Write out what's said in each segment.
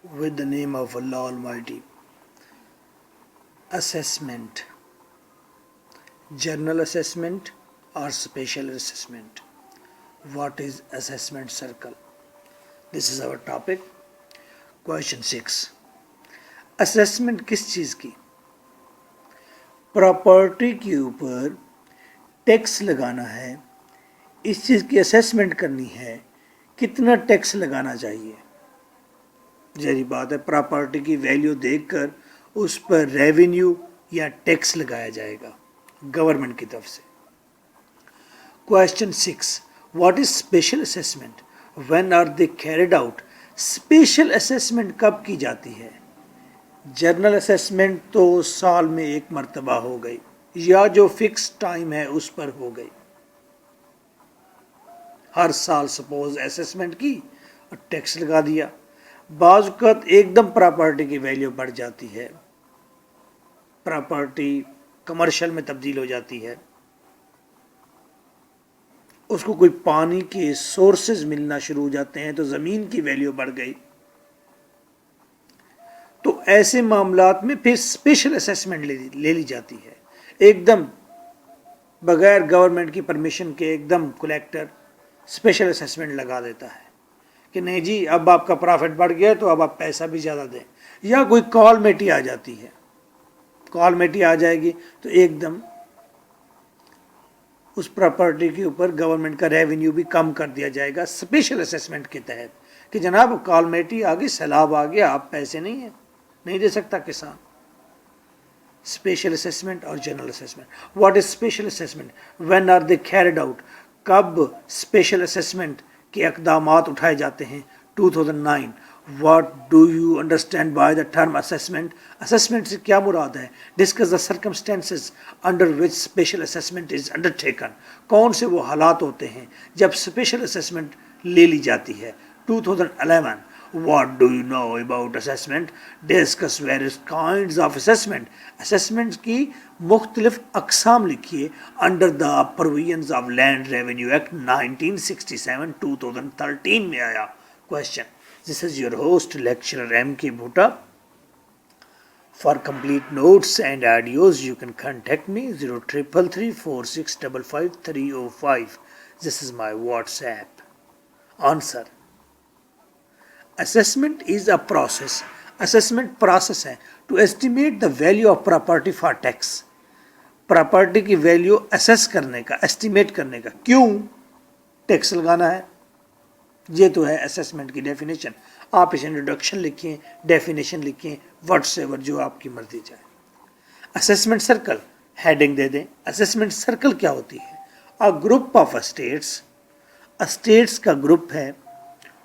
with the name of Allah Almighty. Assessment. General assessment or special assessment. What is assessment circle? This is our topic. Question 6. Assessment किस चीज़ की? Property के ऊपर tax लगाना है, इस चीज़ की असेसमेंट करनी है, कितना टैक्स लगाना चाहिए. जहरी बात है, प्रॉपर्टी की वैल्यू देखकर उस पर रेवेन्यू या टैक्स लगाया जाएगा गवर्नमेंट की तरफ से. Question 6. What is special assessment? When are they carried out? Special assessment कब की जाती है? जनरल असेसमेंट तो साल में एक मर्तबा हो गई या जो फिक्स टाइम है उस पर हो गई. हर साल सपोज असेसमेंट की और टैक्स लगा दिया. बाज़ वक़्त एकदम प्रॉपर्टी की वैल्यू बढ़ जाती है, प्रॉपर्टी कमर्शियल में तब्दील हो जाती है, उसको कोई पानी के सोर्सेज मिलना शुरू हो जाते हैं तो ज़मीन की वैल्यू बढ़ गई. तो ऐसे मामलात में फिर स्पेशल असेसमेंट ले ली जाती है. एकदम बगैर गवर्नमेंट की परमिशन के एकदम कलेक्टर स्पेशल असेसमेंट लगा देता है कि नहीं जी अब आपका प्रॉफिट बढ़ गया तो अब आप पैसा भी ज़्यादा दें. या कोई कॉलमेटी आ जाती है, कॉलमेटी आ जाएगी तो एकदम उस प्रॉपर्टी के ऊपर गवर्नमेंट का रेवेन्यू भी कम कर दिया जाएगा स्पेशल असेसमेंट के तहत कि जनाब कॉलमेटी आ गई, सैलाब आ गया, आप पैसे नहीं दे सकता किसान. स्पेशल असेसमेंट और general assessment. What is special assessment? When are they carried out? कब स्पेशल असेसमेंट के इक़दामात उठाए जाते हैं? 2009. What do you understand by the term assessment? Assessment से क्या मुराद है? Discuss the circumstances under which special assessment is undertaken. कौन से वो हालात होते हैं जब स्पेशल असेसमेंट ले ली जाती है? 2011. What do you know about assessment? Discuss various kinds of assessment. Assessment की मुख्तलिफ अक़साम लिखिए under the provisions of Land Revenue Act 1967 2013 में आया. Question. This is your host, lecturer M.K. Bhutta. For complete notes and audios, you can contact me 0333 4655 305. This is my WhatsApp. Answer. Assessment is a process. Assessment process है to estimate the value of property for tax. Property की value assess करने का, estimate करने का. क्यों? Tax लगाना है. ये तो है असेसमेंट की डेफिनेशन. आप इसे इंट्रोडक्शन लिखिए, डेफिनेशन लिखिए, व्हाट्सएवर जो आपकी मर्जी जाए. असेसमेंट सर्कल हेडिंग दे दें. असेसमेंट सर्कल क्या होती है? A group of states. States का ग्रुप है.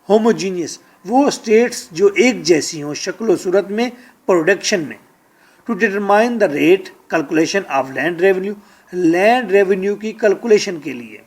होमोजीनियस, वो स्टेट्स जो एक जैसी हों शक्ल सूरत में, प्रोडक्शन में. To determine the rate calculation of land revenue. Land revenue की कैलकुलेशन के लिए